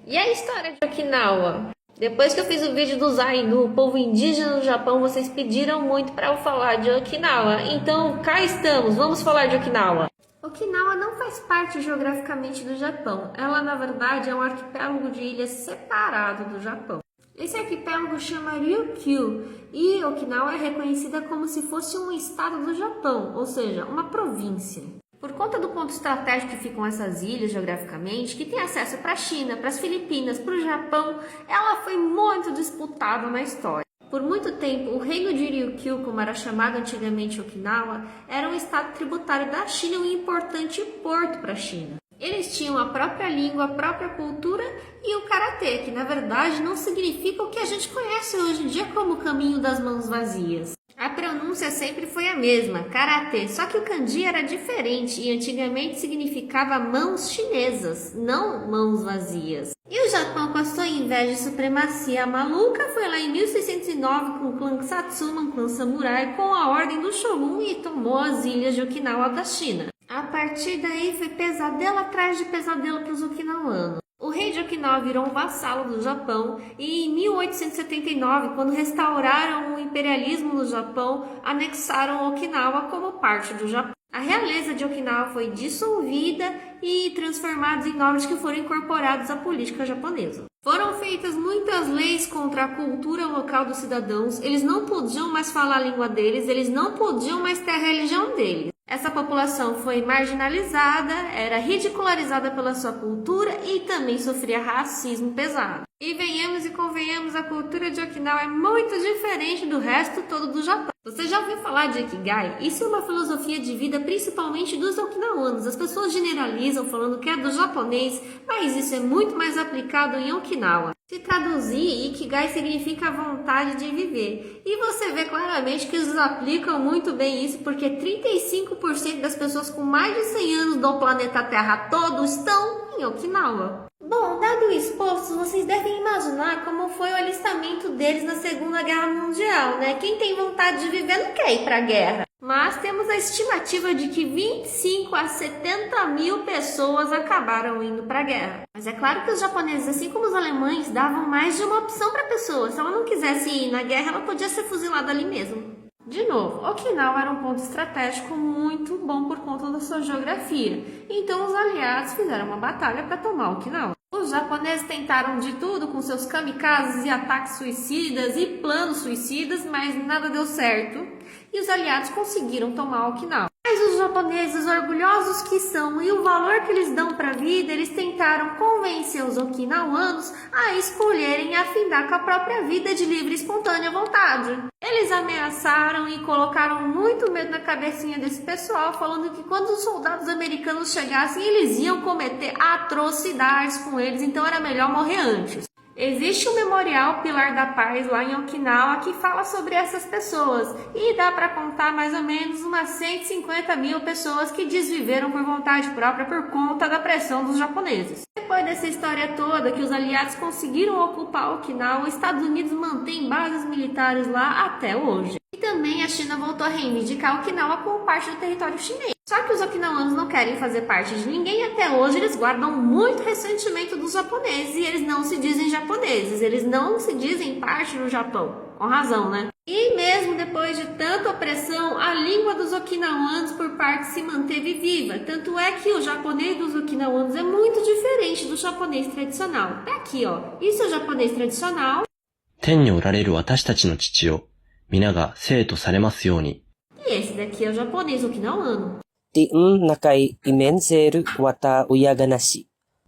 E a história de Okinawa? Depois que eu fiz o vídeo dos Ainu, o povo indígena do Japão, vocês pediram muito para eu falar de Okinawa. Então, cá estamos, vamos falar de Okinawa. Okinawa não faz parte geograficamente do Japão. Ela, na verdade, é um arquipélago de ilhas separado do Japão. Esse arquipélago chama Ryukyu e Okinawa é reconhecida como se fosse um estado do Japão, ou seja, uma província. Por conta do ponto estratégico que ficam essas ilhas geograficamente, que tem acesso para a China, para as Filipinas, para o Japão, ela foi muito disputada na história. Por muito tempo, o reino de Ryukyu, como era chamado antigamente Okinawa, era um estado tributário da China e um importante porto para a China. Eles tinham a própria língua, a própria cultura e o karatê, que na verdade não significa o que a gente conhece hoje em dia como o caminho das mãos vazias. A pronúncia sempre foi a mesma, karatê, só que o kanji era diferente e antigamente significava mãos chinesas, não mãos vazias. E o Japão, com a sua inveja e supremacia maluca, foi lá em 1609 com o clã Satsuma, um clã samurai, com a ordem do Shogun e tomou as ilhas de Okinawa da China. A partir daí foi pesadelo atrás de pesadelo para os okinawanos. O rei de Okinawa virou um vassalo do Japão e em 1879, quando restauraram o imperialismo no Japão, anexaram Okinawa como parte do Japão. A realeza de Okinawa foi dissolvida e transformados em nobres que foram incorporados à política japonesa. Foram feitas muitas leis contra a cultura local dos cidadãos, eles não podiam mais falar a língua deles, eles não podiam mais ter a religião deles. Essa população foi marginalizada, era ridicularizada pela sua cultura e também sofria racismo pesado. E venhamos e convenhamos, a cultura de Okinawa é muito diferente do resto todo do Japão. Você já ouviu falar de Ikigai? Isso é uma filosofia de vida principalmente dos okinawanos. As pessoas generalizam falando que é do japonês, mas isso é muito mais aplicado em Okinawa. Se traduzir, Ikigai significa vontade de viver. E você vê claramente que eles aplicam muito bem isso, porque 35% das pessoas com mais de 100 anos do planeta Terra todo estão em Okinawa. Bom, dado o exposto, vocês devem imaginar como foi o alistamento deles na Segunda Guerra Mundial, né? Quem tem vontade de viver não quer ir para a guerra. Mas temos a estimativa de que 25 a 70 mil pessoas acabaram indo para a guerra. Mas é claro que os japoneses, assim como os alemães, davam mais de uma opção para a pessoa. Se ela não quisesse ir na guerra, ela podia ser fuzilada ali mesmo. De novo, Okinawa era um ponto estratégico muito bom por conta da sua geografia. Então os aliados fizeram uma batalha para tomar Okinawa. Os japoneses tentaram de tudo com seus kamikazes e ataques suicidas e planos suicidas, mas nada deu certo. E os aliados conseguiram tomar Okinawa. Mas os japoneses, orgulhosos que são e o valor que eles dão para a vida, eles tentaram convencer os okinawanos a escolherem afindar com a própria vida de livre e espontânea vontade. Eles ameaçaram e colocaram muito medo na cabecinha desse pessoal, falando que quando os soldados americanos chegassem, eles iam cometer atrocidades com eles, então era melhor morrer antes. Existe um memorial Pilar da Paz lá em Okinawa que fala sobre essas pessoas e dá para contar mais ou menos umas 150 mil pessoas que desviveram por vontade própria por conta da pressão dos japoneses. Depois dessa história toda que os aliados conseguiram ocupar Okinawa, os Estados Unidos mantêm bases militares lá até hoje. E também a China voltou a reivindicar Okinawa como parte do território chinês. Só que os okinawanos não querem fazer parte de ninguém e até hoje eles guardam muito ressentimento dos japoneses e eles não se dizem japoneses, eles não se dizem parte do Japão. Com razão, né? E mesmo depois de tanta opressão, a língua dos okinawanos por parte se manteve viva. Tanto é que o japonês dos okinawanos é muito diferente do japonês tradicional. Tá aqui, ó. Isso é o japonês tradicional. 天におられる私たちの父よ、皆が生とされますように。 E esse daqui é o japonês okinawano. Ti'un nakai imenseru wata uyaganashi.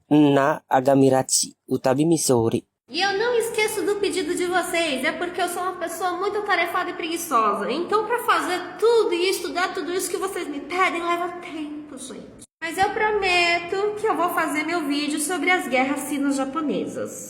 Na agamirachi utabi misori. E eu não esqueço do pedido de vocês, é porque eu sou uma pessoa muito atarefada e preguiçosa. Então, para fazer tudo e estudar tudo isso que vocês me pedem, leva tempo, gente. Mas eu prometo que eu vou fazer meu vídeo sobre as guerras sino-japonesas.